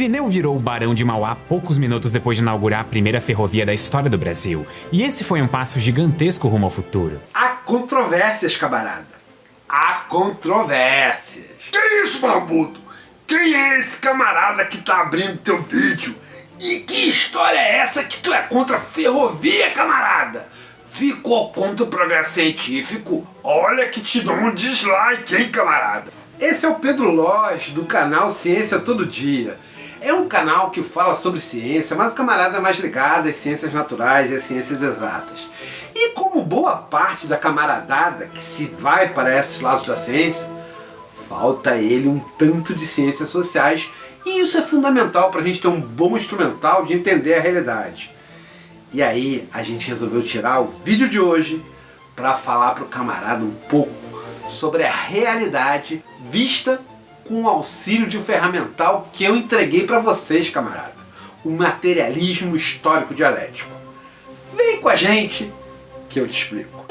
Irineu virou o Barão de Mauá poucos minutos depois de inaugurar a primeira ferrovia da história do Brasil. E esse foi um passo gigantesco rumo ao futuro. Há controvérsias, camarada. Há controvérsias. Que isso, barbudo? Quem é esse camarada que tá abrindo teu vídeo? E que história é essa que tu é contra a ferrovia, camarada? Ficou contra o progresso científico? Olha que te dou um dislike, hein, camarada? Esse é o Pedro Loz, do canal Ciência Todo Dia. É um canal que fala sobre ciência, mas o camarada é mais ligado às ciências naturais e às ciências exatas. E como boa parte da camaradada que se vai para esses lados da ciência, falta a ele um tanto de ciências sociais, e isso é fundamental para a gente ter um bom instrumental de entender a realidade. E aí a gente resolveu tirar o vídeo de hoje para falar para o camarada um pouco sobre a realidade vista com o auxílio de um ferramental que eu entreguei para vocês, camarada. O materialismo histórico dialético. Vem com a gente que eu te explico.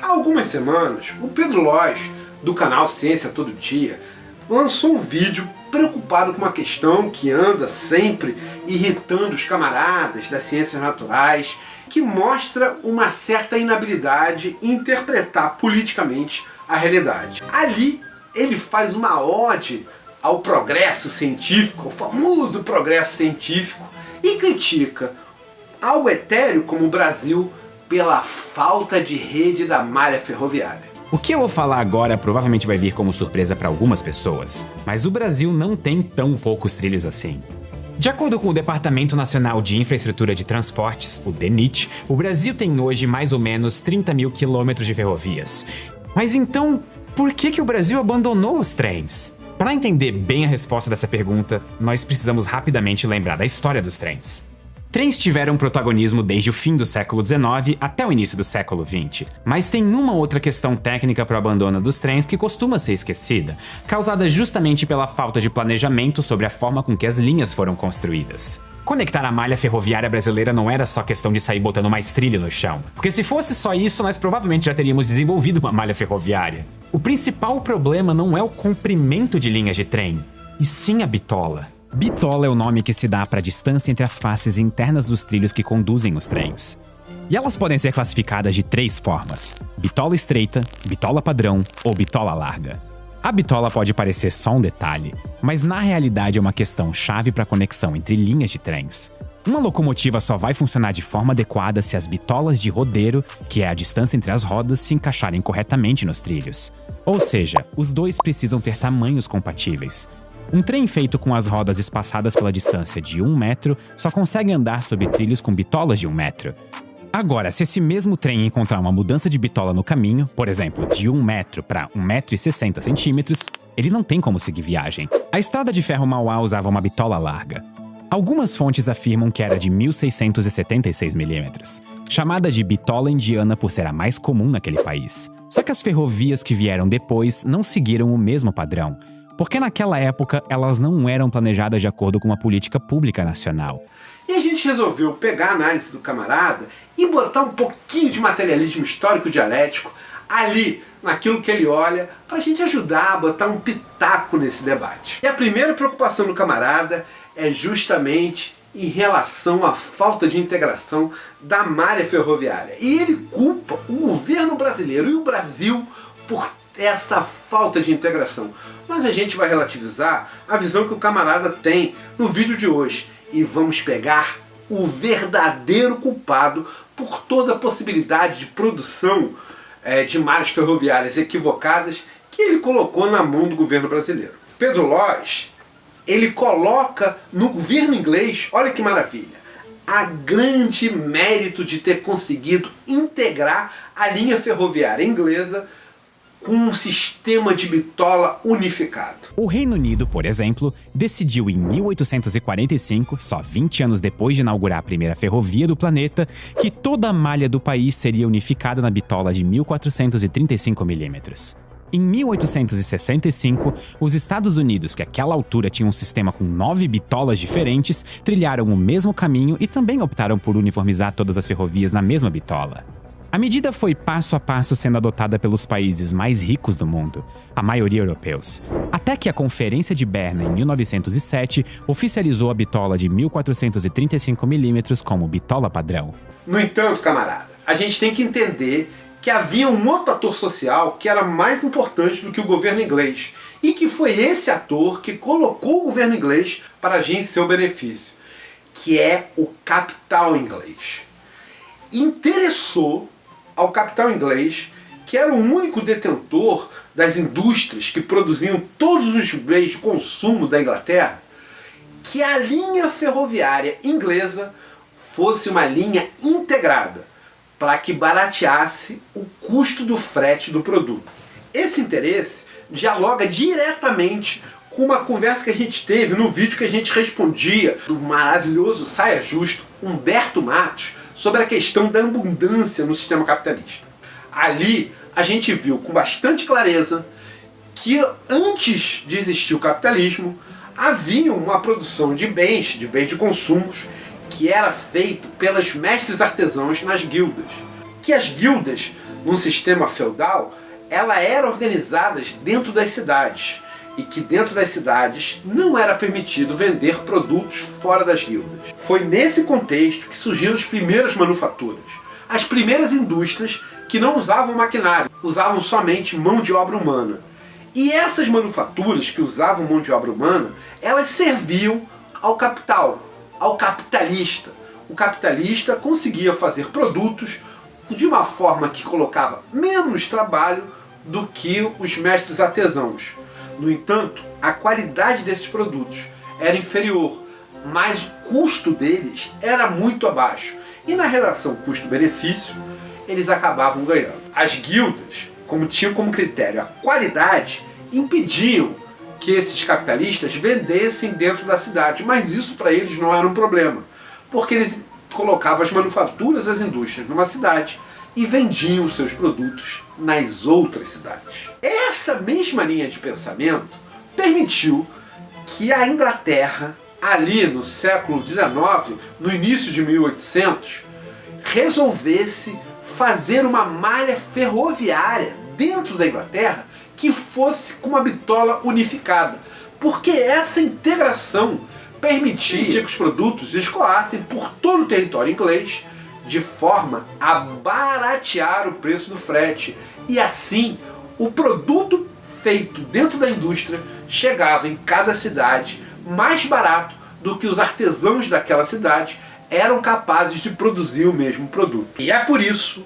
Há algumas semanas, o Pedro Loz, do canal Ciência Todo Dia, lançou um vídeo preocupado com uma questão que anda sempre irritando os camaradas das ciências naturais, que mostra uma certa inabilidade em interpretar politicamente a realidade. Ali, ele faz uma ode ao progresso científico, ao famoso progresso científico, e critica algo etéreo como o Brasil pela falta de rede da malha ferroviária. O que eu vou falar agora provavelmente vai vir como surpresa para algumas pessoas, mas o Brasil não tem tão poucos trilhos assim. De acordo com o Departamento Nacional de Infraestrutura de Transportes, o DENIT, o Brasil tem hoje mais ou menos 30 mil quilômetros de ferrovias. Mas então, por que o Brasil abandonou os trens? Para entender bem a resposta dessa pergunta, nós precisamos rapidamente lembrar da história dos trens. Trens tiveram protagonismo desde o fim do século XIX até o início do século XX, mas tem uma outra questão técnica para o abandono dos trens que costuma ser esquecida, causada justamente pela falta de planejamento sobre a forma com que as linhas foram construídas. Conectar a malha ferroviária brasileira não era só questão de sair botando mais trilho no chão, porque se fosse só isso, nós provavelmente já teríamos desenvolvido uma malha ferroviária. O principal problema não é o comprimento de linhas de trem, e sim a bitola. Bitola é o nome que se dá para a distância entre as faces internas dos trilhos que conduzem os trens. E elas podem ser classificadas de 3 formas: bitola estreita, bitola padrão ou bitola larga. A bitola pode parecer só um detalhe, mas na realidade é uma questão chave para a conexão entre linhas de trens. Uma locomotiva só vai funcionar de forma adequada se as bitolas de rodeiro, que é a distância entre as rodas, se encaixarem corretamente nos trilhos. Ou seja, os dois precisam ter tamanhos compatíveis. Um trem feito com as rodas espaçadas pela distância de 1 metro só consegue andar sobre trilhos com bitolas de 1 metro. Agora, se esse mesmo trem encontrar uma mudança de bitola no caminho, por exemplo, de 1 metro para 1,60 m, ele não tem como seguir viagem. A estrada de ferro Mauá usava uma bitola larga. Algumas fontes afirmam que era de 1.676 mm, chamada de bitola indiana por ser a mais comum naquele país. Só que as ferrovias que vieram depois não seguiram o mesmo padrão, porque naquela época elas não eram planejadas de acordo com uma política pública nacional. E a gente resolveu pegar a análise do camarada e botar um pouquinho de materialismo histórico dialético ali, naquilo que ele olha, para a gente ajudar a botar um pitaco nesse debate. E a primeira preocupação do camarada é justamente em relação à falta de integração da malha ferroviária. E ele culpa o governo brasileiro e o Brasil por essa falta de integração. Mas a gente vai relativizar a visão que o camarada tem no vídeo de hoje e vamos pegar o verdadeiro culpado por toda a possibilidade de produção de malhas ferroviárias equivocadas que ele colocou na mão do governo brasileiro. Pedro Loz, ele coloca no governo inglês, olha que maravilha, a grande mérito de ter conseguido integrar a linha ferroviária inglesa com um sistema de bitola unificado. O Reino Unido, por exemplo, decidiu em 1845, só 20 anos depois de inaugurar a primeira ferrovia do planeta, que toda a malha do país seria unificada na bitola de 1.435 mm. Em 1865, os Estados Unidos, que àquela altura tinham um sistema com 9 bitolas diferentes, trilharam o mesmo caminho e também optaram por uniformizar todas as ferrovias na mesma bitola. A medida foi passo a passo sendo adotada pelos países mais ricos do mundo, a maioria europeus, até que a Conferência de Berna, em 1907, oficializou a bitola de 1435mm como bitola padrão. No entanto, camarada, a gente tem que entender que havia um outro ator social que era mais importante do que o governo inglês, e que foi esse ator que colocou o governo inglês para agir em seu benefício, que é o capital inglês. Interessou ao capital inglês, que era o único detentor das indústrias que produziam todos os bens de consumo da Inglaterra, que a linha ferroviária inglesa fosse uma linha integrada, para que barateasse o custo do frete do produto. Esse interesse dialoga diretamente com uma conversa que a gente teve no vídeo que a gente respondia do maravilhoso Saia Justo, Humberto Matos, sobre a questão da abundância no sistema capitalista. Ali a gente viu com bastante clareza que antes de existir o capitalismo havia uma produção de bens de consumos que era feito pelos mestres artesãos nas guildas. Que as guildas, num sistema feudal, ela eram organizadas dentro das cidades, e que dentro das cidades não era permitido vender produtos fora das guildas. Foi nesse contexto que surgiram as primeiras manufaturas, as primeiras indústrias que não usavam maquinário, usavam somente mão de obra humana. E essas manufaturas que usavam mão de obra humana, elas serviam ao capital, ao capitalista. O capitalista conseguia fazer produtos de uma forma que colocava menos trabalho do que os mestres artesãos. No entanto, a qualidade desses produtos era inferior, mas o custo deles era muito abaixo. E na relação custo-benefício, eles acabavam ganhando. As guildas, como tinham como critério a qualidade, impediam que esses capitalistas vendessem dentro da cidade, mas isso para eles não era um problema, porque eles colocavam as manufaturas, as indústrias numa cidade e vendiam os seus produtos nas outras cidades. Essa mesma linha de pensamento permitiu que a Inglaterra, ali no século XIX, no início de 1800, resolvesse fazer uma malha ferroviária dentro da Inglaterra que fosse com uma bitola unificada, porque essa integração permitia que os produtos escoassem por todo o território inglês, de forma a baratear o preço do frete, e assim o produto feito dentro da indústria chegava em cada cidade mais barato do que os artesãos daquela cidade eram capazes de produzir o mesmo produto. E é por isso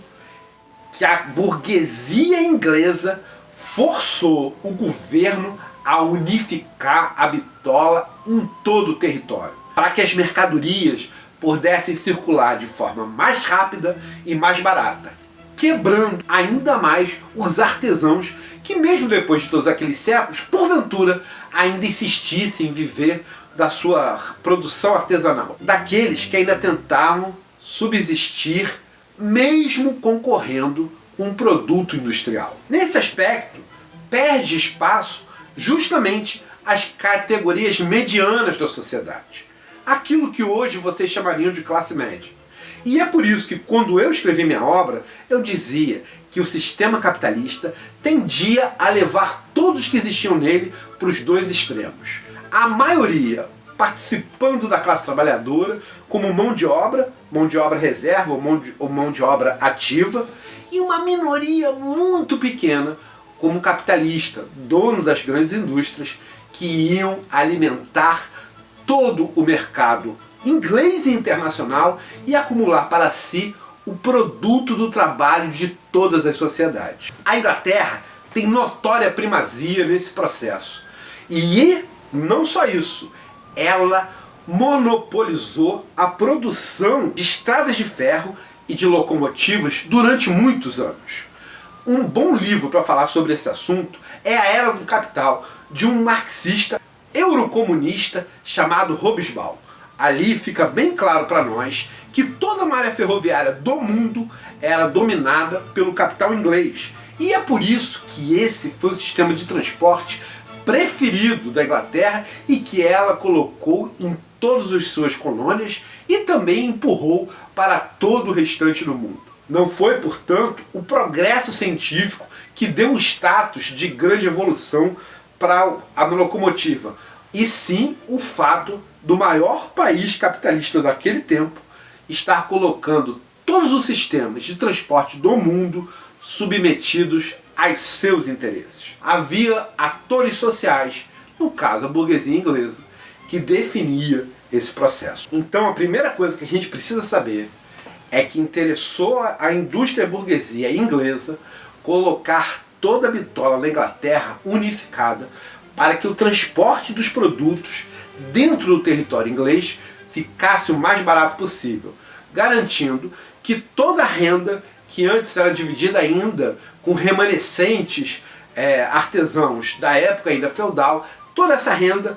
que a burguesia inglesa forçou o governo a unificar a bitola em todo o território, para que as mercadorias pudessem circular de forma mais rápida e mais barata, quebrando ainda mais os artesãos que, mesmo depois de todos aqueles séculos, porventura ainda insistissem em viver da sua produção artesanal, daqueles que ainda tentavam subsistir mesmo concorrendo com um produto industrial. Nesse aspecto, perde espaço justamente as categorias medianas da sociedade, aquilo que hoje vocês chamariam de classe média. E é por isso que, quando eu escrevi minha obra, eu dizia que o sistema capitalista tendia a levar todos que existiam nele para os dois extremos. A maioria participando da classe trabalhadora como mão de obra reserva ou mão de obra ativa, e uma minoria muito pequena como capitalista, dono das grandes indústrias, que iam alimentar todo o mercado inglês e internacional e acumular para si o produto do trabalho de todas as sociedades. A Inglaterra tem notória primazia nesse processo. E não só isso, ela monopolizou a produção de estradas de ferro e de locomotivas durante muitos anos. Um bom livro para falar sobre esse assunto é A Era do Capital, de um marxista eurocomunista chamado Hobsbawm. Ali fica bem claro para nós que toda a malha ferroviária do mundo era dominada pelo capital inglês. E é por isso que esse foi o sistema de transporte preferido da Inglaterra e que ela colocou em todas as suas colônias e também empurrou para todo o restante do mundo. Não foi, portanto, o progresso científico que deu o status de grande evolução para a locomotiva, e sim o fato do maior país capitalista daquele tempo estar colocando todos os sistemas de transporte do mundo submetidos aos seus interesses. Havia atores sociais, no caso a burguesia inglesa, que definia esse processo. Então a primeira coisa que a gente precisa saber é que interessou a indústria burguesia inglesa colocar toda a bitola da Inglaterra unificada para que o transporte dos produtos dentro do território inglês ficasse o mais barato possível, garantindo que toda a renda que antes era dividida ainda com remanescentes artesãos da época ainda feudal, toda essa renda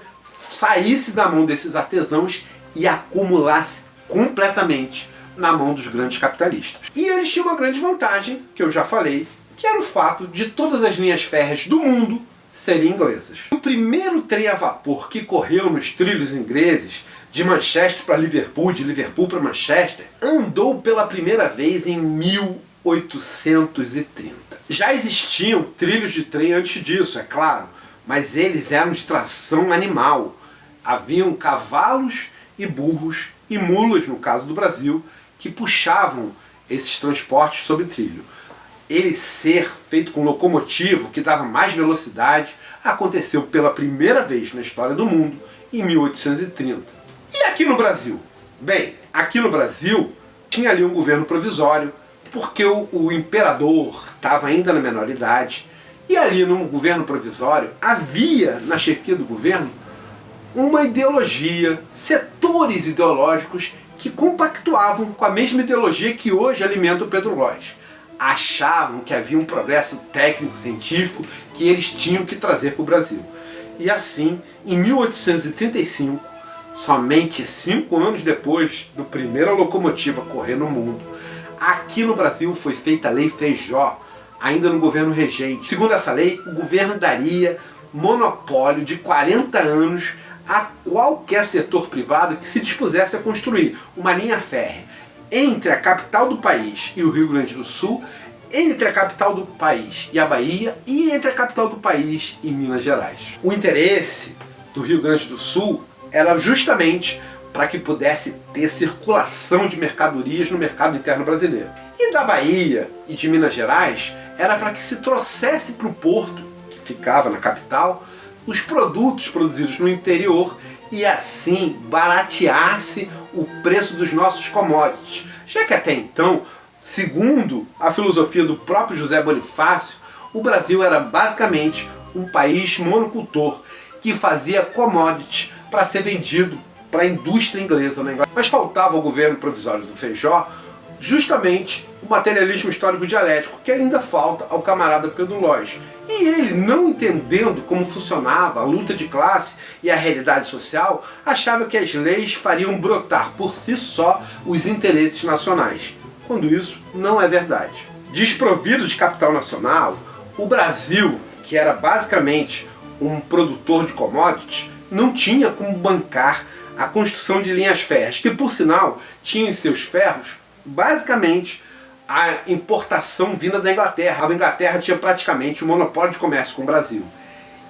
saísse da mão desses artesãos e acumulasse completamente na mão dos grandes capitalistas. E eles tinham uma grande vantagem, que eu já falei, que era o fato de todas as linhas férreas do mundo serem inglesas. O primeiro trem a vapor que correu nos trilhos ingleses, de Manchester para Liverpool, de Liverpool para Manchester, andou pela primeira vez em 1830. Já existiam trilhos de trem antes disso, é claro, mas eles eram de tração animal. Haviam cavalos e burros e mulas, no caso do Brasil, que puxavam esses transportes sobre trilho. Ele ser feito com locomotivo, que dava mais velocidade, aconteceu pela primeira vez na história do mundo em 1830. E aqui no Brasil? Bem, aqui no Brasil tinha ali um governo provisório, porque o imperador estava ainda na menor idade, e ali no governo provisório havia na chefia do governo uma ideologia, setores ideológicos que compactuavam com a mesma ideologia que hoje alimenta o Pedro Góes. Achavam que havia um progresso técnico-científico que eles tinham que trazer para o Brasil. E assim, em 1835, somente 5 anos depois do primeira locomotiva correr no mundo, aqui no Brasil foi feita a Lei Feijó, ainda no governo regente. Segundo essa lei, o governo daria monopólio de 40 anos a qualquer setor privado que se dispusesse a construir uma linha férrea entre a capital do país e o Rio Grande do Sul, entre a capital do país e a Bahia, e entre a capital do país e Minas Gerais. O interesse do Rio Grande do Sul era justamente para que pudesse ter circulação de mercadorias no mercado interno brasileiro. E da Bahia e de Minas Gerais era para que se trouxesse para o porto, que ficava na capital, os produtos produzidos no interior e assim barateasse o preço dos nossos commodities. Já que até então, segundo a filosofia do próprio José Bonifácio, o Brasil era basicamente um país monocultor que fazia commodities para ser vendido para a indústria inglesa na Inglaterra. Mas faltava ao governo provisório do Feijó justamente o materialismo histórico dialético que ainda falta ao camarada Pedro Góes. E ele, não entendendo como funcionava a luta de classe e a realidade social, achava que as leis fariam brotar por si só os interesses nacionais, quando isso não é verdade. Desprovido de capital nacional, o Brasil, que era basicamente um produtor de commodities, não tinha como bancar a construção de linhas férreas, que por sinal tinha em seus ferros basicamente a importação vinda da Inglaterra. A Inglaterra tinha praticamente um monopólio de comércio com o Brasil.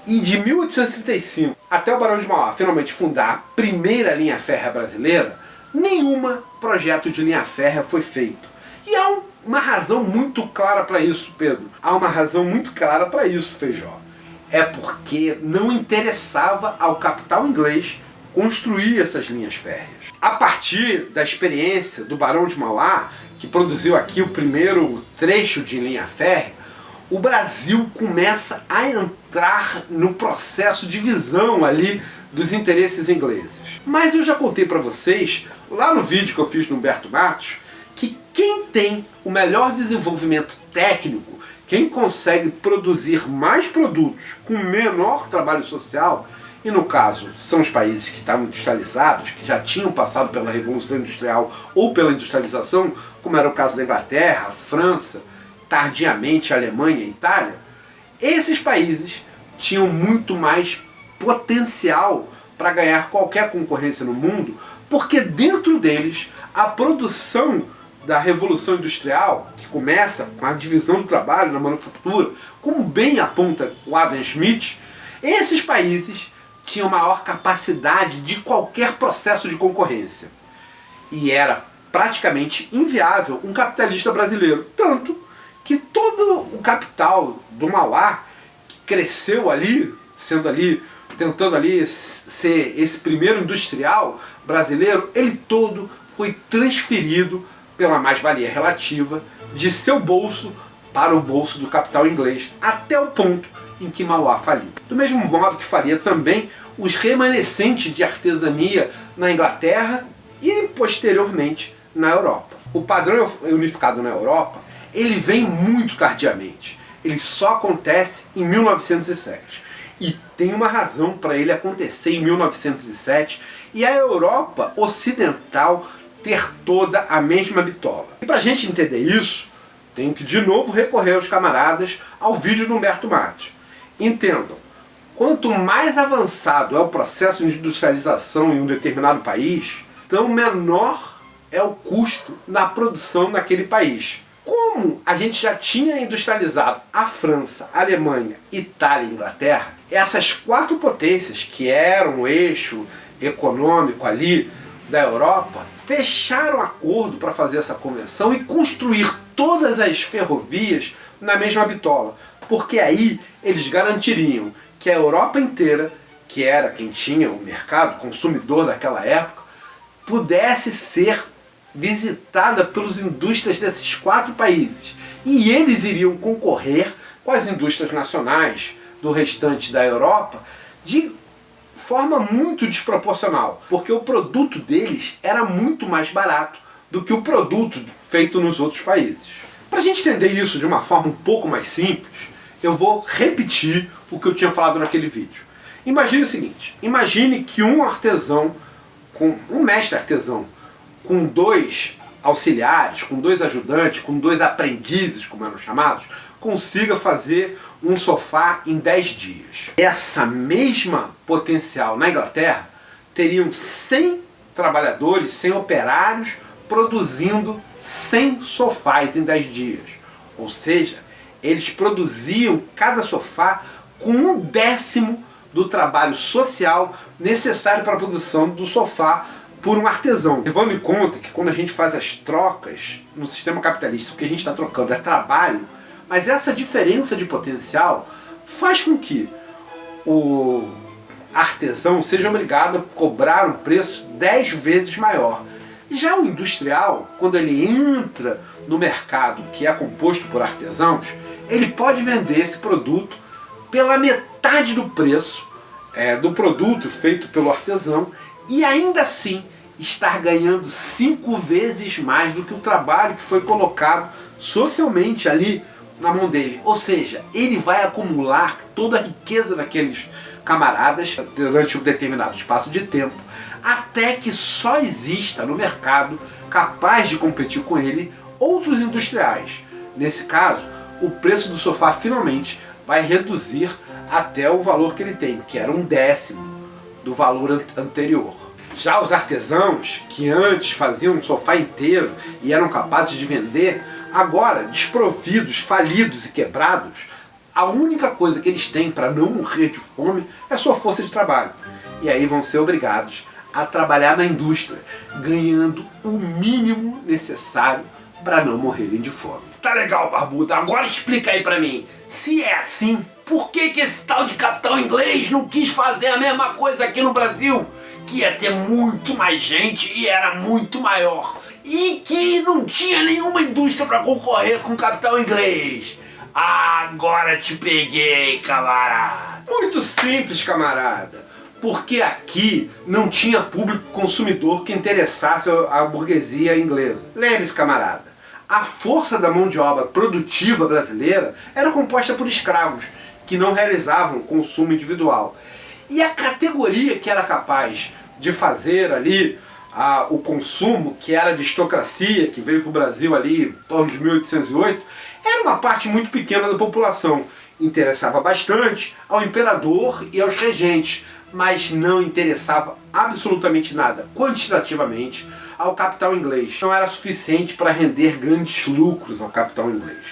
E de 1835 até o Barão de Mauá finalmente fundar a primeira linha férrea brasileira, nenhum projeto de linha férrea foi feito. E há uma razão muito clara para isso, Pedro. Há uma razão muito clara para isso, Feijó. É porque não interessava ao capital inglês construir essas linhas férreas. A partir da experiência do Barão de Mauá, que produziu aqui o primeiro trecho de linha férrea, o Brasil começa a entrar no processo de visão ali dos interesses ingleses. Mas eu já contei para vocês, lá no vídeo que eu fiz no Humberto Matos, que quem tem o melhor desenvolvimento técnico, quem consegue produzir mais produtos com menor trabalho social, e no caso são os países que estavam industrializados, que já tinham passado pela Revolução Industrial ou pela industrialização, como era o caso da Inglaterra, França, tardiamente a Alemanha e a Itália, esses países tinham muito mais potencial para ganhar qualquer concorrência no mundo, porque dentro deles a produção da Revolução Industrial, que começa com a divisão do trabalho na manufatura, como bem aponta o Adam Smith, esses países tinham maior capacidade de qualquer processo de concorrência. E era praticamente inviável um capitalista brasileiro. Tanto que todo o capital do Mauá, que cresceu ali, tentando ali ser esse primeiro industrial brasileiro, ele todo foi transferido pela mais-valia relativa de seu bolso para o bolso do capital inglês, até o ponto em que Mauá faliu. Do mesmo modo que falia também os remanescentes de artesania na Inglaterra e posteriormente na Europa. O padrão unificado na Europa, ele vem muito tardiamente. Ele só acontece em 1907. E tem uma razão para ele acontecer em 1907 e a Europa ocidental ter toda a mesma bitola. E para a gente entender isso, tenho que de novo recorrer aos camaradas ao vídeo do Humberto Matos. Entendam, quanto mais avançado é o processo de industrialização em um determinado país, tão menor é o custo na produção naquele país. Como a gente já tinha industrializado a França, a Alemanha, Itália e Inglaterra, essas quatro potências que eram o eixo econômico ali da Europa, fecharam acordo para fazer essa convenção e construir todas as ferrovias na mesma bitola, porque aí eles garantiriam que a Europa inteira, que era quem tinha o mercado consumidor daquela época, pudesse ser visitada pelas indústrias desses quatro países. E eles iriam concorrer com as indústrias nacionais do restante da Europa de forma muito desproporcional, porque o produto deles era muito mais barato do que o produto feito nos outros países. Para a gente entender isso de uma forma um pouco mais simples, eu vou repetir o que eu tinha falado naquele vídeo. Imagine o seguinte, imagine que um mestre artesão, com dois auxiliares, com dois ajudantes, com dois aprendizes, como eram chamados, consiga fazer um sofá em 10 dias. Essa mesma potencial na Inglaterra teriam 100 trabalhadores, 100 operários produzindo 100 sofás em 10 dias. Ou seja, eles produziam cada sofá com 1/10 do trabalho social necessário para a produção do sofá por um artesão. Levando em conta que quando a gente faz as trocas no sistema capitalista, o que a gente está trocando é trabalho, mas essa diferença de potencial faz com que o artesão seja obrigado a cobrar um preço 10 vezes maior. Já o industrial, quando ele entra no mercado que é composto por artesãos, ele pode vender esse produto pela metade do preço do produto feito pelo artesão e ainda assim estar ganhando 5 vezes mais do que o trabalho que foi colocado socialmente ali na mão dele. Ou seja, ele vai acumular toda a riqueza daqueles camaradas durante um determinado espaço de tempo, até que só exista no mercado, capaz de competir com ele, outros industriais. Nesse caso, o preço do sofá finalmente vai reduzir até o valor que ele tem, que era 1/10 do valor anterior. Já os artesãos, que antes faziam um sofá inteiro e eram capazes de vender, agora, desprovidos, falidos e quebrados, a única coisa que eles têm para não morrer de fome é sua força de trabalho. E aí vão ser obrigados a trabalhar na indústria, ganhando o mínimo necessário para não morrerem de fome. Tá legal, Barbudo. Agora explica aí pra mim. Se é assim, por que esse tal de capital inglês não quis fazer a mesma coisa aqui no Brasil? Que ia ter muito mais gente e era muito maior. E que não tinha nenhuma indústria para concorrer com o capital inglês. Agora te peguei, camarada. Muito simples, camarada. Porque aqui não tinha público consumidor que interessasse a burguesia inglesa. Lembre-se, camarada, a força da mão de obra produtiva brasileira era composta por escravos, que não realizavam consumo individual. E a categoria que era capaz de fazer ali o consumo, que era a aristocracia, que veio para o Brasil ali em torno de 1808, era uma parte muito pequena da população. interessava bastante ao imperador e aos regentes, mas não interessava absolutamente nada, quantitativamente, ao capital inglês. Não era suficiente para render grandes lucros ao capital inglês.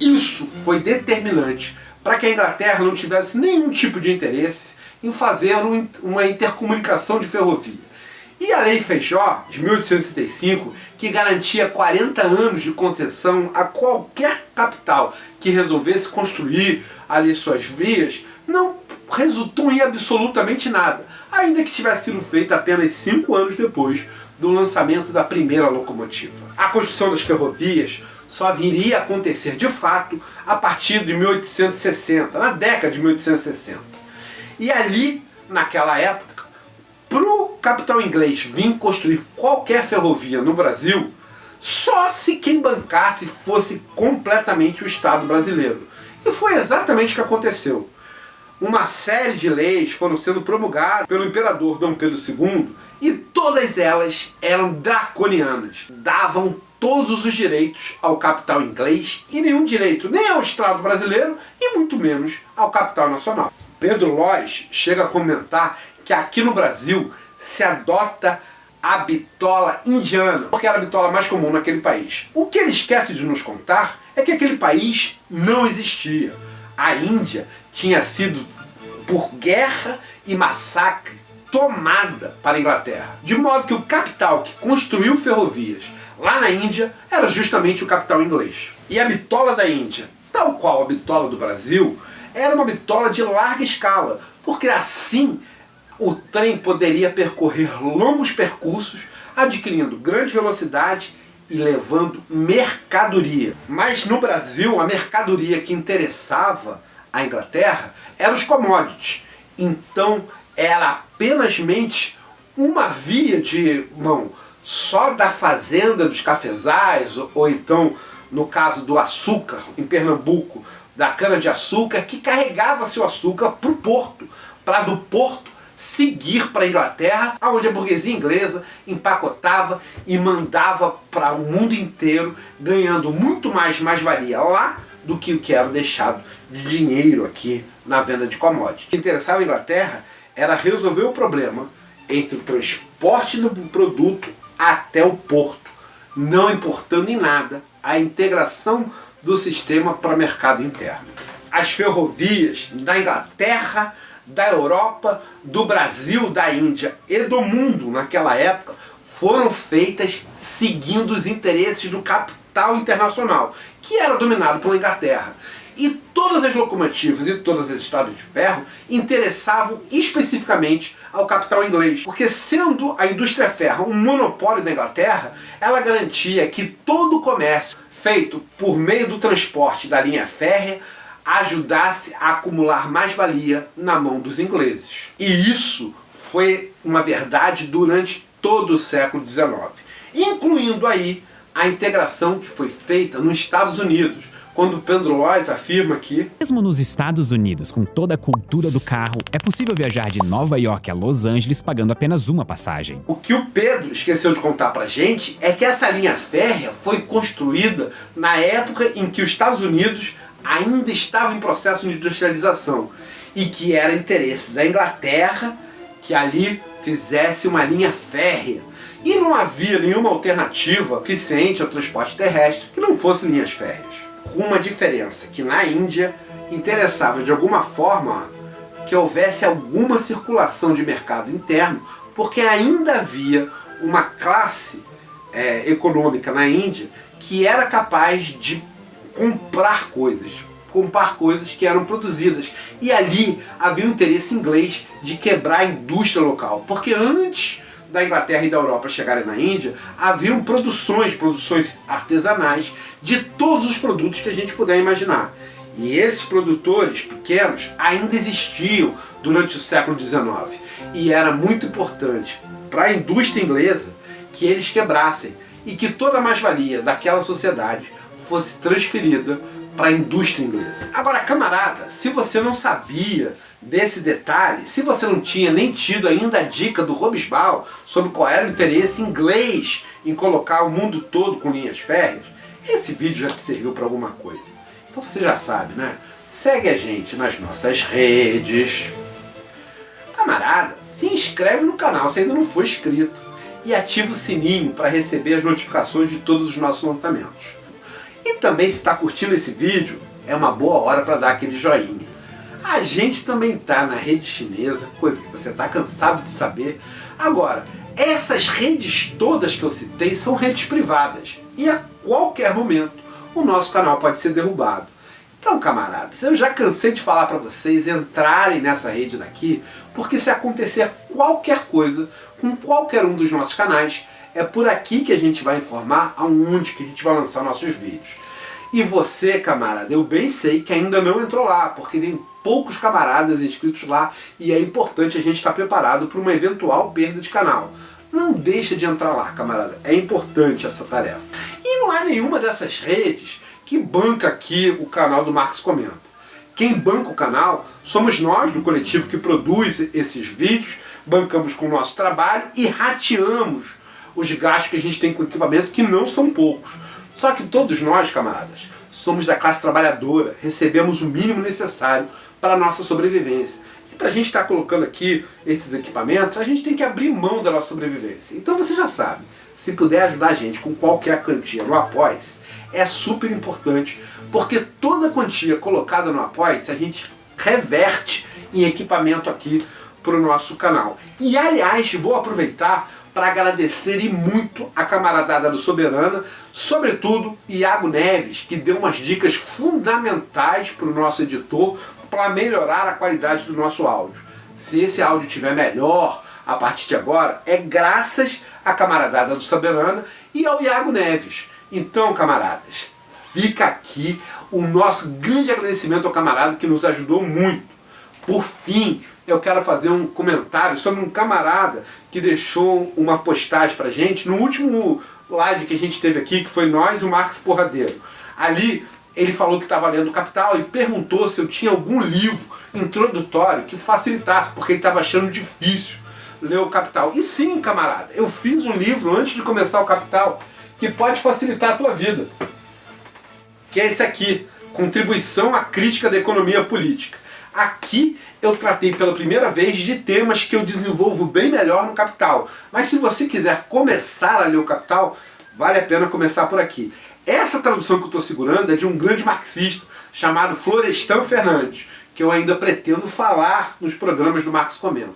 Isso foi determinante para que a Inglaterra não tivesse nenhum tipo de interesse em fazer uma intercomunicação de ferrovia. E a Lei Feijó, de 1865, que garantia 40 anos de concessão a qualquer capital que resolvesse construir ali suas vias, não resultou em absolutamente nada, ainda que tivesse sido feita apenas 5 anos depois do lançamento da primeira locomotiva. A construção das ferrovias só viria a acontecer de fato a partir de 1860, na década de 1860. E ali, naquela época, para o capital inglês vir construir qualquer ferrovia no Brasil, só se quem bancasse fosse completamente o Estado brasileiro. E foi exatamente o que aconteceu. Uma série de leis foram sendo promulgadas pelo imperador Dom Pedro II e todas elas eram draconianas. Davam todos os direitos ao capital inglês e nenhum direito nem ao Estado brasileiro e muito menos ao capital nacional. Pedro Lois chega a comentar que aqui no Brasil se adota a bitola indiana, porque era a bitola mais comum naquele país. O que ele esquece de nos contar é que aquele país não existia. A Índia tinha sido, por guerra e massacre, tomada para a Inglaterra. De modo que o capital que construiu ferrovias lá na Índia era justamente o capital inglês. E a bitola da Índia, tal qual a bitola do Brasil, era uma bitola de larga escala, porque assim o trem poderia percorrer longos percursos, adquirindo grande velocidade e levando mercadoria. Mas no Brasil, a mercadoria que interessava a Inglaterra eram os commodities. Então era apenas uma via de mão só da fazenda dos cafezais, ou então, no caso do açúcar, em Pernambuco, da cana-de-açúcar, que carregava seu açúcar para o porto, para do porto seguir para a Inglaterra, onde a burguesia inglesa empacotava e mandava para o mundo inteiro, ganhando muito mais-valia lá do que o que era deixado de dinheiro aqui na venda de commodities. O que interessava a Inglaterra era resolver o problema entre o transporte do produto até o porto, não importando em nada a integração do sistema para o mercado interno. As ferrovias da Inglaterra, da Europa, do Brasil, da Índia e do mundo naquela época foram feitas seguindo os interesses do capital internacional, que era dominado pela Inglaterra. E todas as locomotivas e todas as estradas de ferro interessavam especificamente ao capital inglês, porque sendo a indústria ferro um monopólio da Inglaterra, ela garantia que todo o comércio feito por meio do transporte da linha férrea ajudasse a acumular mais-valia na mão dos ingleses. E isso foi uma verdade durante todo o século XIX, incluindo aí a integração que foi feita nos Estados Unidos, quando Pedro Lois afirma que mesmo nos Estados Unidos, com toda a cultura do carro, é possível viajar de Nova York a Los Angeles pagando apenas uma passagem. O que o Pedro esqueceu de contar pra gente é que essa linha férrea foi construída na época em que os Estados Unidos ainda estava em processo de industrialização e que era interesse da Inglaterra que ali fizesse uma linha férrea. E não havia nenhuma alternativa eficiente ao transporte terrestre que não fosse linhas férreas. Com uma diferença, que na Índia interessava de alguma forma que houvesse alguma circulação de mercado interno, porque ainda havia uma classe econômica na Índia que era capaz de comprar coisas que eram produzidas. E ali havia um interesse inglês de quebrar a indústria local, porque antes da Inglaterra e da Europa chegarem na Índia, haviam produções artesanais de todos os produtos que a gente puder imaginar. E esses produtores pequenos ainda existiam durante o século XIX. E era muito importante para a indústria inglesa que eles quebrassem e que toda a mais-valia daquela sociedade fosse transferida para a indústria inglesa. Agora, camarada, se você não sabia desse detalhe, se você não tinha nem tido ainda a dica do Hobsbawm sobre qual era o interesse inglês em colocar o mundo todo com linhas férreas, esse vídeo já te serviu para alguma coisa. Então você já sabe, né? segue a gente nas nossas redes. Camarada, se inscreve no canal se ainda não for inscrito e ativa o sininho para receber as notificações de todos os nossos lançamentos. E também, se está curtindo esse vídeo, é uma boa hora para dar aquele joinha. A gente também está na rede chinesa, coisa que você está cansado de saber. Agora, essas redes todas que eu citei são redes privadas e a qualquer momento o nosso canal pode ser derrubado. Então, camaradas, eu já cansei de falar para vocês entrarem nessa rede daqui, porque se acontecer qualquer coisa com qualquer um dos nossos canais, é por aqui que a gente vai informar aonde que a gente vai lançar nossos vídeos. E você, camarada, eu bem sei que ainda não entrou lá, porque tem poucos camaradas inscritos lá e é importante a gente estar preparado para uma eventual perda de canal. Não deixa de entrar lá, camarada, é importante essa tarefa. E não há nenhuma dessas redes que banca aqui o canal do Marx Comenta. Quem banca o canal somos nós do coletivo que produz esses vídeos, bancamos com o nosso trabalho e rateamos os gastos que a gente tem com equipamento, que não são poucos. Só que todos nós, camaradas, somos da classe trabalhadora, recebemos o mínimo necessário para a nossa sobrevivência. E para a gente estar colocando aqui esses equipamentos, a gente tem que abrir mão da nossa sobrevivência. Então você já sabe, se puder ajudar a gente com qualquer quantia no Apoia-se, é super importante, porque toda quantia colocada no Apoia-se a gente reverte em equipamento aqui para o nosso canal. E aliás, vou aproveitar para agradecer e muito a camaradada do Soberana, sobretudo Iago Neves, que deu umas dicas fundamentais para o nosso editor para melhorar a qualidade do nosso áudio. Se esse áudio estiver melhor a partir de agora, é graças à camaradada do Soberana e ao Iago Neves. Então, camaradas, fica aqui o nosso grande agradecimento ao camarada que nos ajudou muito. Por fim, eu quero fazer um comentário sobre um camarada que deixou uma postagem pra gente no último live que a gente teve aqui, que foi nós e o Marcos Porradeiro. Ali ele falou que estava lendo Capital e perguntou se eu tinha algum livro introdutório que facilitasse, porque ele estava achando difícil ler o Capital. E sim, camarada, eu fiz um livro antes de começar o Capital que pode facilitar a tua vida, que é esse aqui, Contribuição à Crítica da Economia Política. Aqui eu tratei pela primeira vez de temas que eu desenvolvo bem melhor no Capital. Mas se você quiser começar a ler o Capital, vale a pena começar por aqui. Essa tradução que eu estou segurando é de um grande marxista chamado Florestan Fernandes, que eu ainda pretendo falar nos programas do Marx Comenta.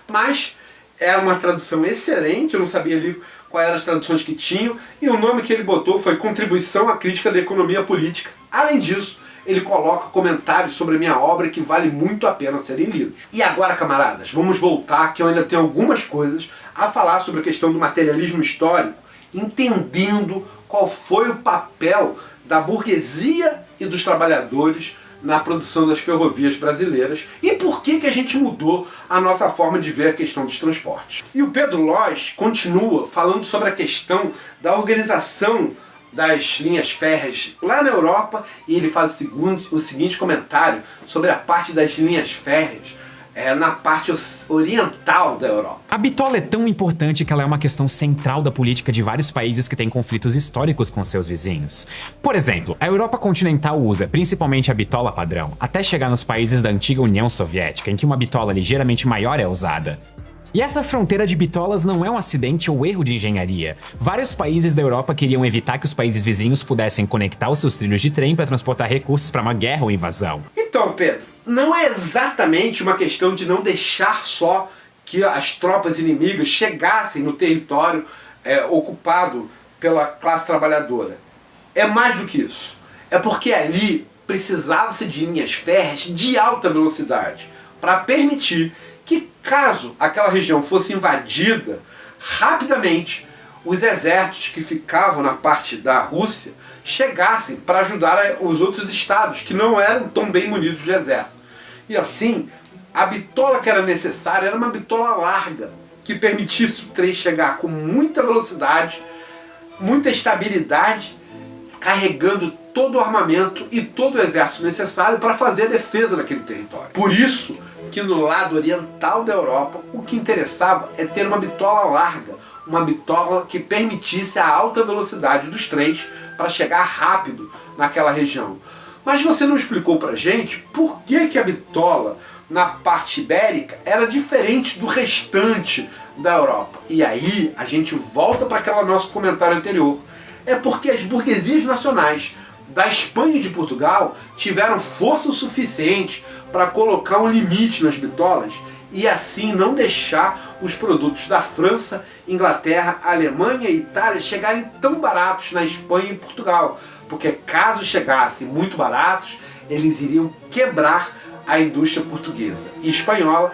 Mas é uma tradução excelente, eu não sabia ali quais eram as traduções que tinham, e o nome que ele botou foi Contribuição à Crítica da Economia Política. Além disso, ele coloca comentários sobre a minha obra que vale muito a pena serem lidos. E agora, camaradas, vamos voltar, que eu ainda tenho algumas coisas a falar sobre a questão do materialismo histórico, entendendo qual foi o papel da burguesia e dos trabalhadores na produção das ferrovias brasileiras e por que a gente mudou a nossa forma de ver a questão dos transportes. E o Pedro Lois continua falando sobre a questão da organização das linhas férreas lá na Europa, e ele faz o seguinte comentário sobre a parte das linhas férreas na parte oriental da Europa. A bitola é tão importante que ela é uma questão central da política de vários países que têm conflitos históricos com seus vizinhos. Por exemplo, a Europa continental usa principalmente a bitola padrão, até chegar nos países da antiga União Soviética, em que uma bitola ligeiramente maior é usada. E essa fronteira de bitolas não é um acidente ou erro de engenharia. Vários países da Europa queriam evitar que os países vizinhos pudessem conectar os seus trilhos de trem para transportar recursos para uma guerra ou invasão. Então, Pedro, não é exatamente uma questão de não deixar só que as tropas inimigas chegassem no território ocupado pela classe trabalhadora. É mais do que isso. É porque ali precisava-se de linhas férreas de alta velocidade para permitir que, caso aquela região fosse invadida, rapidamente os exércitos que ficavam na parte da Rússia chegassem para ajudar os outros estados que não eram tão bem munidos de exército. E assim, a bitola que era necessária era uma bitola larga, que permitisse o trem chegar com muita velocidade, muita estabilidade, carregando todo o armamento e todo o exército necessário para fazer a defesa daquele território. Por isso que no lado oriental da Europa, o que interessava é ter uma bitola larga, uma bitola que permitisse a alta velocidade dos trens para chegar rápido naquela região. Mas você não explicou pra gente por que a bitola na parte ibérica era diferente do restante da Europa. E aí a gente volta para aquele nosso comentário anterior. É porque as burguesias nacionais da Espanha e de Portugal tiveram força o suficiente para colocar um limite nas bitolas e assim não deixar os produtos da França, Inglaterra, Alemanha e Itália chegarem tão baratos na Espanha e Portugal. Porque caso chegassem muito baratos, eles iriam quebrar a indústria portuguesa e espanhola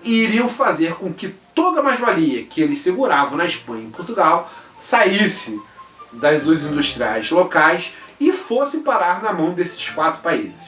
e iriam fazer com que toda a mais-valia que eles seguravam na Espanha e em Portugal saísse dos industriais locais e fosse parar na mão desses 4 países.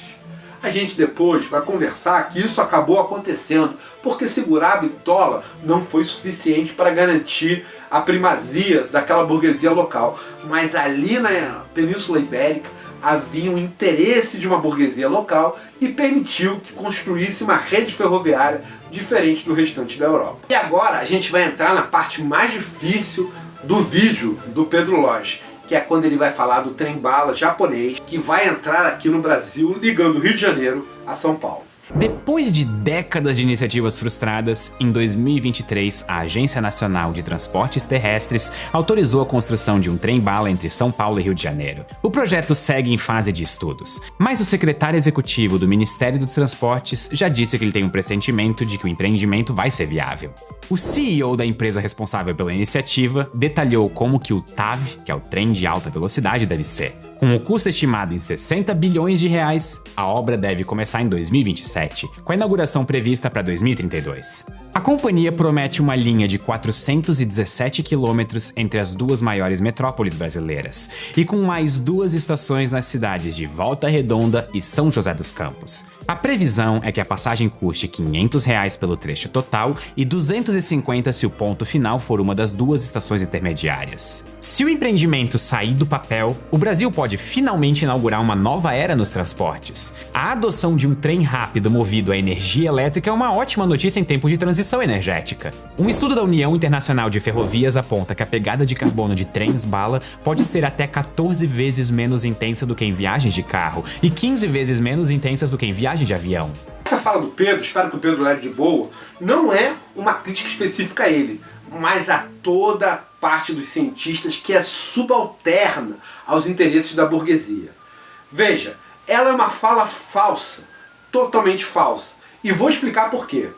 A gente depois vai conversar que isso acabou acontecendo porque segurar a bitola não foi suficiente para garantir a primazia daquela burguesia local. Mas ali na Península Ibérica havia um interesse de uma burguesia local e permitiu que construísse uma rede ferroviária diferente do restante da Europa. E agora a gente vai entrar na parte mais difícil do vídeo do Pedro Lóis, que é quando ele vai falar do trem-bala japonês que vai entrar aqui no Brasil ligando Rio de Janeiro a São Paulo. Depois de décadas de iniciativas frustradas, em 2023 a Agência Nacional de Transportes Terrestres autorizou a construção de um trem-bala entre São Paulo e Rio de Janeiro. O projeto segue em fase de estudos, mas o secretário executivo do Ministério dos Transportes já disse que ele tem um pressentimento de que o empreendimento vai ser viável. O CEO da empresa responsável pela iniciativa detalhou como que o TAV, que é o trem de alta velocidade, deve ser. Com o custo estimado em 60 bilhões de reais, a obra deve começar em 2027, com a inauguração prevista para 2032. A companhia promete uma linha de 417 quilômetros entre as 2 maiores metrópoles brasileiras, e com mais 2 estações nas cidades de Volta Redonda e São José dos Campos. A previsão é que a passagem custe R$ 500 pelo trecho total e R$ 250 se o ponto final for uma das 2 estações intermediárias. Se o empreendimento sair do papel, o Brasil pode finalmente inaugurar uma nova era nos transportes. A adoção de um trem rápido movido a energia elétrica é uma ótima notícia em tempos de transição energética. Um estudo da União Internacional de Ferrovias aponta que a pegada de carbono de trens-bala pode ser até 14 vezes menos intensa do que em viagens de carro e 15 vezes menos intensas do que em viagens de avião. Essa fala do Pedro, espero que o Pedro leve de boa, não é uma crítica específica a ele, mas a toda parte dos cientistas que é subalterna aos interesses da burguesia. Veja, ela é uma fala falsa, totalmente falsa. E vou explicar por quê.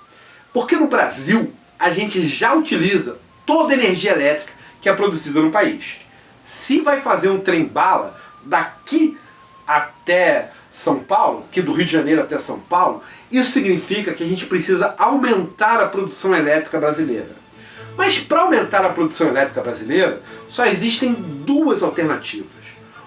Porque no Brasil, a gente já utiliza toda a energia elétrica que é produzida no país. Se vai fazer um trem-bala daqui até São Paulo, que do Rio de Janeiro até São Paulo, isso significa que a gente precisa aumentar a produção elétrica brasileira. Mas para aumentar a produção elétrica brasileira, só existem 2 alternativas.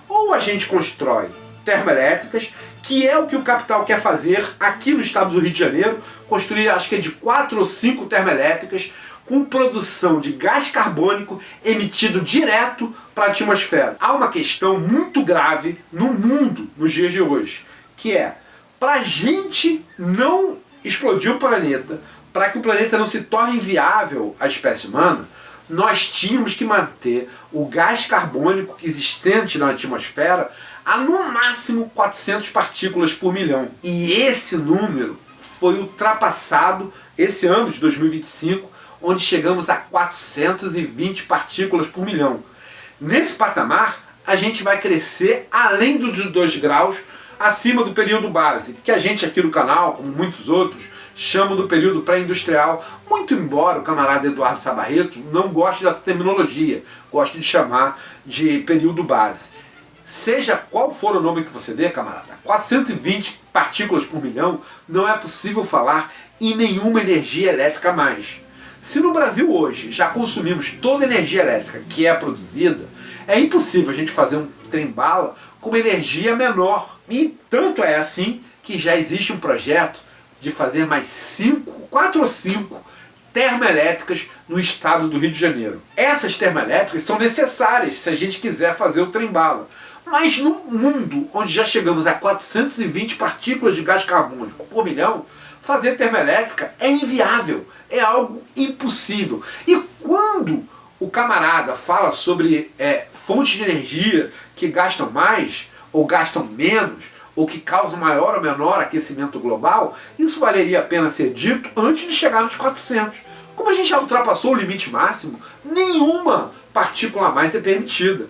Ou a gente constrói termoelétricas, que é o que o capital quer fazer aqui no estado do Rio de Janeiro, construir acho que é de 4 ou 5 termoelétricas com produção de gás carbônico emitido direto para a atmosfera. Há uma questão muito grave no mundo nos dias de hoje, que é, para a gente não explodir o planeta, para que o planeta não se torne inviável à espécie humana, nós tínhamos que manter o gás carbônico existente na atmosfera a no máximo 400 partículas por milhão. E esse número foi ultrapassado esse ano de 2025, onde chegamos a 420 partículas por milhão. Nesse patamar, a gente vai crescer além dos 2 graus acima do período base, que a gente aqui no canal, como muitos outros, chama do período pré-industrial, muito embora o camarada Eduardo Sabarreto não goste dessa terminologia, goste de chamar de período base. Seja qual for o nome que você dê, camarada, 420 partículas por milhão não é possível falar em nenhuma energia elétrica a mais. Se no Brasil hoje já consumimos toda a energia elétrica que é produzida, é impossível a gente fazer um trem-bala com uma energia menor. E tanto é assim que já existe um projeto de fazer mais 4 ou 5 termoelétricas no estado do Rio de Janeiro. Essas termoelétricas são necessárias se a gente quiser fazer o trem-bala. Mas no mundo onde já chegamos a 420 partículas de gás carbônico por milhão, fazer termoelétrica é inviável, é algo impossível. E quando o camarada fala sobre fontes de energia que gastam mais ou gastam menos, ou que causam maior ou menor aquecimento global, isso valeria a pena ser dito antes de chegar nos 400. Como a gente já ultrapassou o limite máximo, nenhuma partícula a mais é permitida.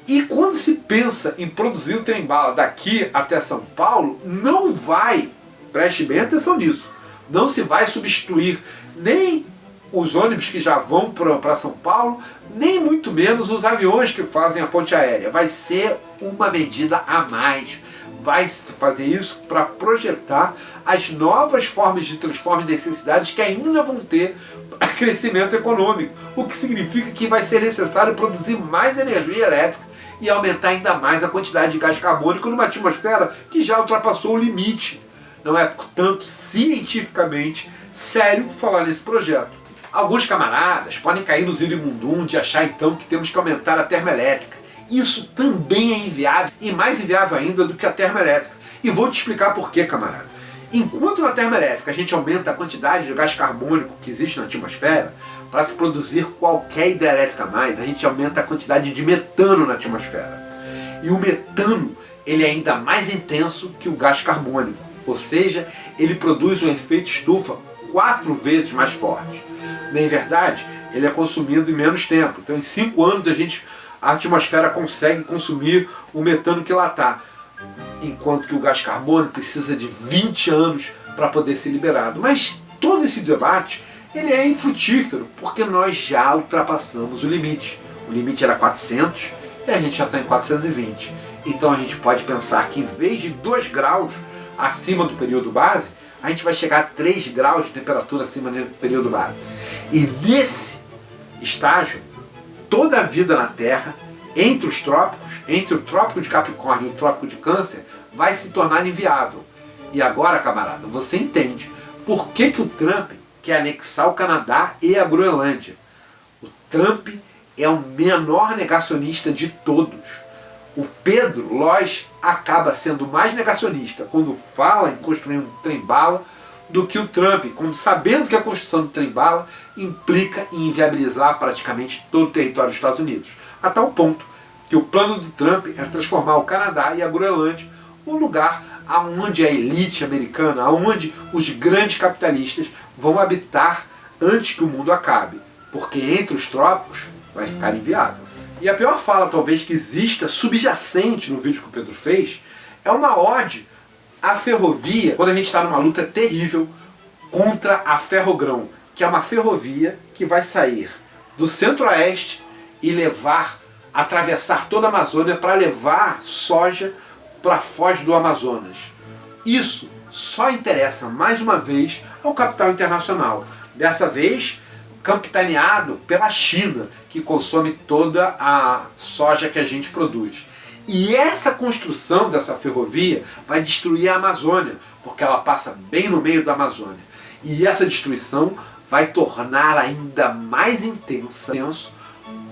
E quando se pensa em produzir o trem-bala daqui até São Paulo, não vai, preste bem atenção nisso, não se vai substituir nem os ônibus que já vão para São Paulo, nem muito menos os aviões que fazem a ponte aérea. Vai ser uma medida a mais. Vai fazer isso para projetar as novas formas de transporte e necessidades que ainda vão ter crescimento econômico, o que significa que vai ser necessário produzir mais energia elétrica e aumentar ainda mais a quantidade de gás carbônico numa atmosfera que já ultrapassou o limite. Não é, portanto, cientificamente sério falar nesse projeto. Alguns camaradas podem cair no zirimundum de achar então que temos que aumentar a termoelétrica. Isso também é inviável, e mais inviável ainda do que a termoelétrica. E vou te explicar por quê, camarada. Enquanto na termoelétrica a gente aumenta a quantidade de gás carbônico que existe na atmosfera, para se produzir qualquer hidrelétrica a mais, a gente aumenta a quantidade de metano na atmosfera. E o metano, ele é ainda mais intenso que o gás carbônico. Ou seja, ele produz um efeito estufa 4 vezes mais forte. Na verdade, ele é consumido em menos tempo. Então, em 5 anos, a atmosfera consegue consumir o metano que lá está. Enquanto que o gás carbônico precisa de 20 anos para poder ser liberado. Mas todo esse debate ele é infrutífero, porque nós já ultrapassamos o limite. O limite era 400 e a gente já está em 420. Então a gente pode pensar que em vez de 2 graus acima do período base, a gente vai chegar a 3 graus de temperatura acima do período base. E nesse estágio, toda a vida na Terra, entre os trópicos, entre o trópico de Capricórnio e o trópico de Câncer, vai se tornar inviável. E agora, camarada, você entende por que o Trump quer anexar o Canadá e a Groenlândia. O Trump é o menor negacionista de todos. O Pedro Lois acaba sendo mais negacionista quando fala em construir um trem-bala do que o Trump, quando sabendo que a construção do trem-bala implica em inviabilizar praticamente todo o território dos Estados Unidos. A tal ponto que o plano do Trump é transformar o Canadá e a Groenlândia um lugar onde a elite americana, onde os grandes capitalistas vão habitar antes que o mundo acabe. Porque entre os trópicos vai ficar inviável. E a pior fala, talvez, que exista subjacente no vídeo que o Pedro fez, é uma ode à ferrovia, quando a gente está numa luta terrível contra a Ferrogrão, que é uma ferrovia que vai sair do centro-oeste e atravessar toda a Amazônia para levar soja para a foz do Amazonas. Isso só interessa, mais uma vez, ao capital internacional. Dessa vez, capitaneado pela China, que consome toda a soja que a gente produz. E essa construção dessa ferrovia vai destruir a Amazônia, porque ela passa bem no meio da Amazônia. E essa destruição vai tornar ainda mais intenso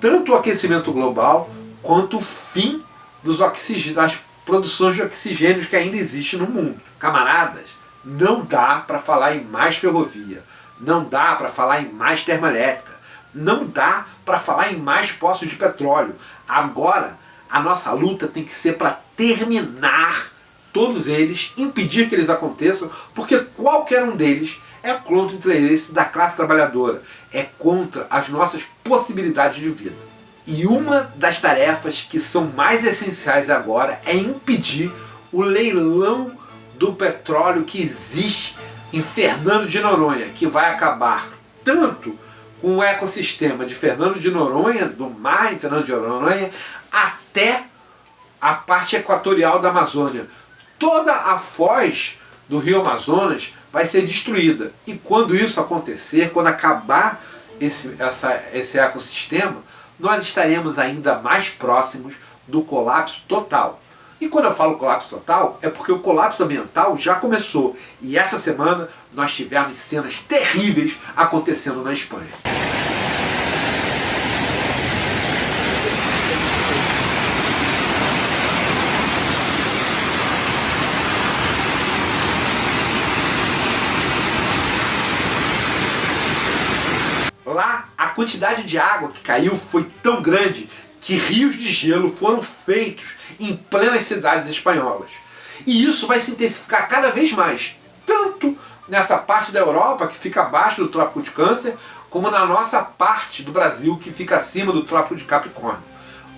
tanto o aquecimento global quanto o fim das produções de oxigênio que ainda existe no mundo. Camaradas, não dá para falar em mais ferrovia, não dá para falar em mais termoelétrica, não dá para falar em mais poços de petróleo. Agora, a nossa luta tem que ser para terminar todos eles, impedir que eles aconteçam, porque qualquer um deles é contra o interesse da classe trabalhadora, é contra as nossas possibilidades de vida. E uma das tarefas que são mais essenciais agora é impedir o leilão do petróleo que existe em Fernando de Noronha, que vai acabar tanto com o ecossistema de Fernando de Noronha, do mar em Fernando de Noronha, até a parte equatorial da Amazônia. Toda a foz do rio Amazonas vai ser destruída. E quando isso acontecer, quando acabar esse ecossistema, nós estaremos ainda mais próximos do colapso total. E quando eu falo colapso total, é porque o colapso ambiental já começou. E essa semana nós tivemos cenas terríveis acontecendo na Espanha. Lá, a quantidade de água que caiu foi tão grande que rios de gelo foram feitos em plenas cidades espanholas. E isso vai se intensificar cada vez mais, tanto nessa parte da Europa, que fica abaixo do Trópico de Câncer, como na nossa parte do Brasil, que fica acima do Trópico de Capricórnio.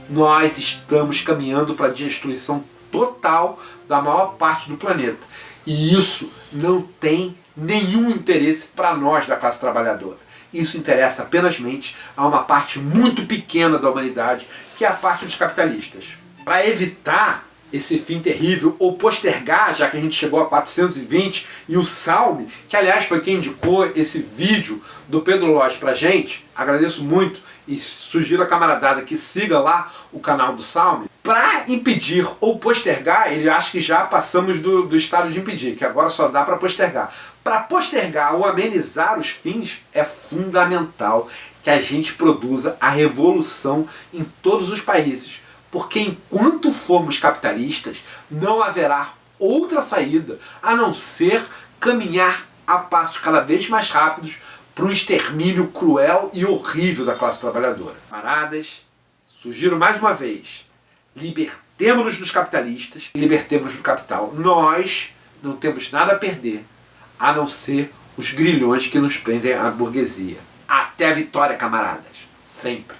Nós estamos caminhando para a destruição total da maior parte do planeta. E isso não tem nenhum interesse para nós da classe trabalhadora. Isso interessa apenas a uma parte muito pequena da humanidade, que é a parte dos capitalistas. Para evitar esse fim terrível, ou postergar, já que a gente chegou a 420, e o Salme, que aliás foi quem indicou esse vídeo do Pedro Lopes pra gente, agradeço muito e sugiro a camaradada que siga lá o canal do Salme, para impedir ou postergar, ele acha que já passamos do estado de impedir, que agora só dá para postergar. Para postergar ou amenizar os fins, é fundamental que a gente produza a revolução em todos os países. Porque enquanto formos capitalistas, não haverá outra saída a não ser caminhar a passos cada vez mais rápidos para um extermínio cruel e horrível da classe trabalhadora. Camaradas, sugiro mais uma vez, libertemo-nos dos capitalistas e libertemo-nos do capital. Nós não temos nada a perder, a não ser os grilhões que nos prendem à burguesia. Até a vitória, camaradas. Sempre.